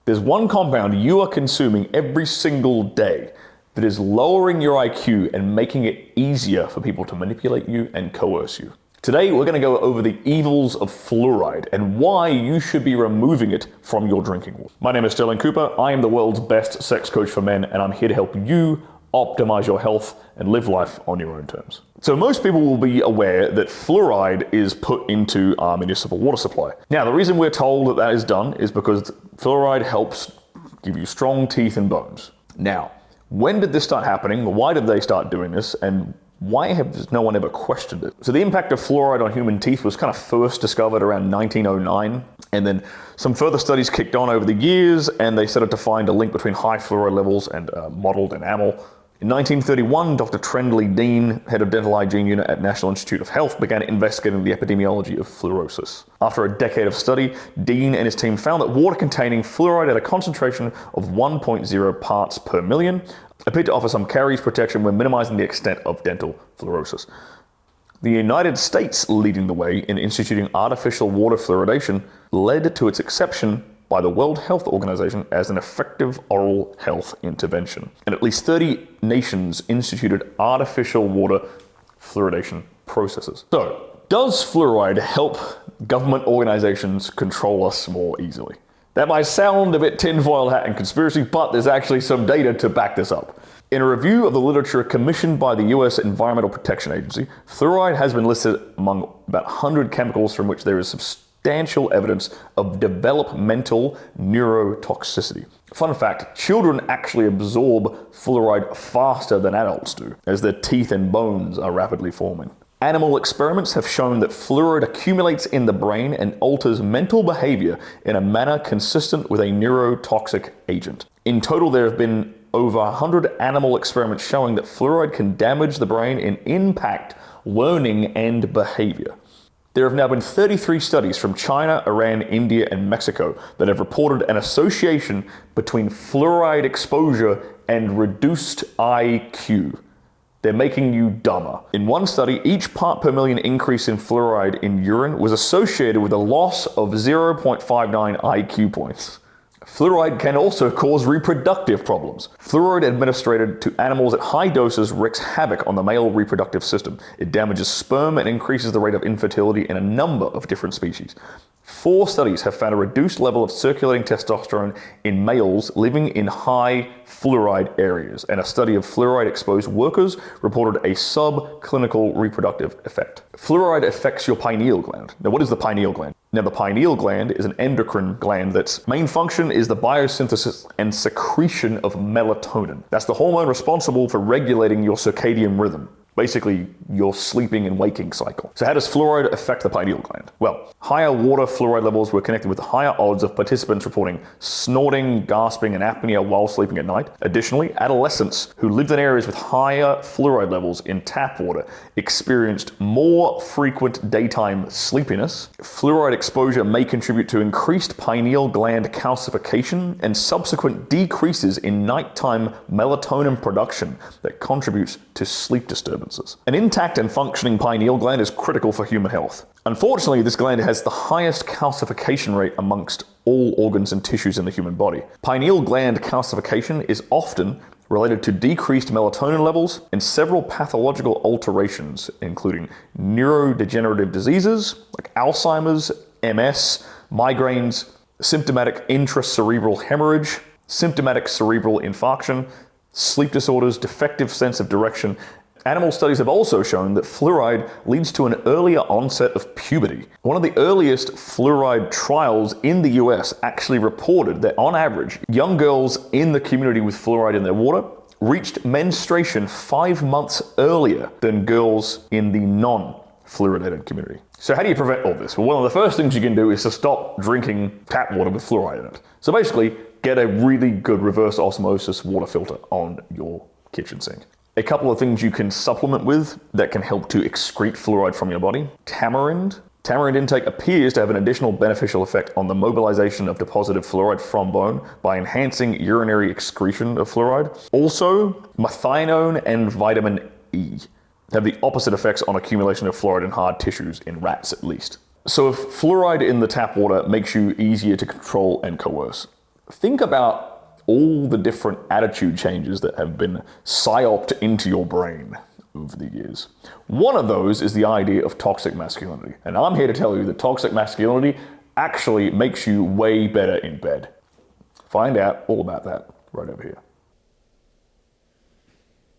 There's one compound you are consuming every single day that is lowering your IQ and making it easier for people to manipulate you and coerce you. Today, we're going to go over the evils of fluoride and why you should be removing it from your drinking water. My name is Stirling Cooper. I am the world's best sex coach for men, and I'm here to help you optimize your health and live life on your own terms. So most people will be aware that fluoride is put into our municipal water supply. Now, the reason we're told that that is done is because fluoride helps give you strong teeth and bones. Now, when did this start happening? Why did they start doing this? And why has no one ever questioned it? So the impact of fluoride on human teeth was kind of first discovered around 1909. And then some further studies kicked on over the years, and they started to find a link between high fluoride levels and modeled enamel. In 1931, Dr. Trenley Dean, head of dental hygiene unit at National Institute of Health, began investigating the epidemiology of fluorosis. After a decade of study, Dean and his team found that water containing fluoride at a concentration of 1.0 parts per million appeared to offer some caries protection when minimizing the extent of dental fluorosis. The United States, leading the way in instituting artificial water fluoridation, led to its exception by the World Health Organization as an effective oral health intervention. And at least 30 nations instituted artificial water fluoridation processes. So, does fluoride help government organizations control us more easily? That might sound a bit tinfoil hat and conspiracy, but there's actually some data to back this up. In a review of the literature commissioned by the US Environmental Protection Agency, fluoride has been listed among about 100 chemicals from which there is substantial evidence of developmental neurotoxicity. Fun fact, children actually absorb fluoride faster than adults do, as their teeth and bones are rapidly forming. Animal experiments have shown that fluoride accumulates in the brain and alters mental behavior in a manner consistent with a neurotoxic agent. In total, there have been over 100 animal experiments showing that fluoride can damage the brain and impact learning and behavior. There have now been 33 studies from China, Iran, India, and Mexico that have reported an association between fluoride exposure and reduced IQ. They're making you dumber. In one study, each part per million increase in fluoride in urine was associated with a loss of 0.59 IQ points. Fluoride can also cause reproductive problems. Fluoride administered to animals at high doses wreaks havoc on the male reproductive system. It damages sperm and increases the rate of infertility in a number of different species. 4 studies have found a reduced level of circulating testosterone in males living in high fluoride areas, and a study of fluoride-exposed workers reported a subclinical reproductive effect. Fluoride affects your pineal gland. Now, what is the pineal gland? Now, the pineal gland is an endocrine gland that's main function is the biosynthesis and secretion of melatonin. That's the hormone responsible for regulating your circadian rhythm. Basically, your sleeping and waking cycle. So how does fluoride affect the pineal gland? Well, higher water fluoride levels were connected with higher odds of participants reporting snorting, gasping, and apnea while sleeping at night. Additionally, adolescents who lived in areas with higher fluoride levels in tap water experienced more frequent daytime sleepiness. Fluoride exposure may contribute to increased pineal gland calcification and subsequent decreases in nighttime melatonin production that contributes to sleep disturbance. An intact and functioning pineal gland is critical for human health. Unfortunately, this gland has the highest calcification rate amongst all organs and tissues in the human body. Pineal gland calcification is often related to decreased melatonin levels and several pathological alterations, including neurodegenerative diseases like Alzheimer's, MS, migraines, symptomatic intracerebral hemorrhage, symptomatic cerebral infarction, sleep disorders, defective sense of direction. Animal studies have also shown that fluoride leads to an earlier onset of puberty. One of the earliest fluoride trials in the US actually reported that on average, young girls in the community with fluoride in their water reached menstruation 5 months earlier than girls in the non-fluoridated community. So how do you prevent all this? Well, one of the first things you can do is to stop drinking tap water with fluoride in it. So basically, get a really good reverse osmosis water filter on your kitchen sink. A couple of things you can supplement with that can help to excrete fluoride from your body. Tamarind. Tamarind intake appears to have an additional beneficial effect on the mobilization of deposited fluoride from bone by enhancing urinary excretion of fluoride. Also, methionone and vitamin E have the opposite effects on accumulation of fluoride in hard tissues, in rats at least. So if fluoride in the tap water makes you easier to control and coerce, think about all the different attitude changes that have been psyoped into your brain over the years. One of those is the idea of toxic masculinity. And I'm here to tell you that toxic masculinity actually makes you way better in bed. Find out all about that right over here.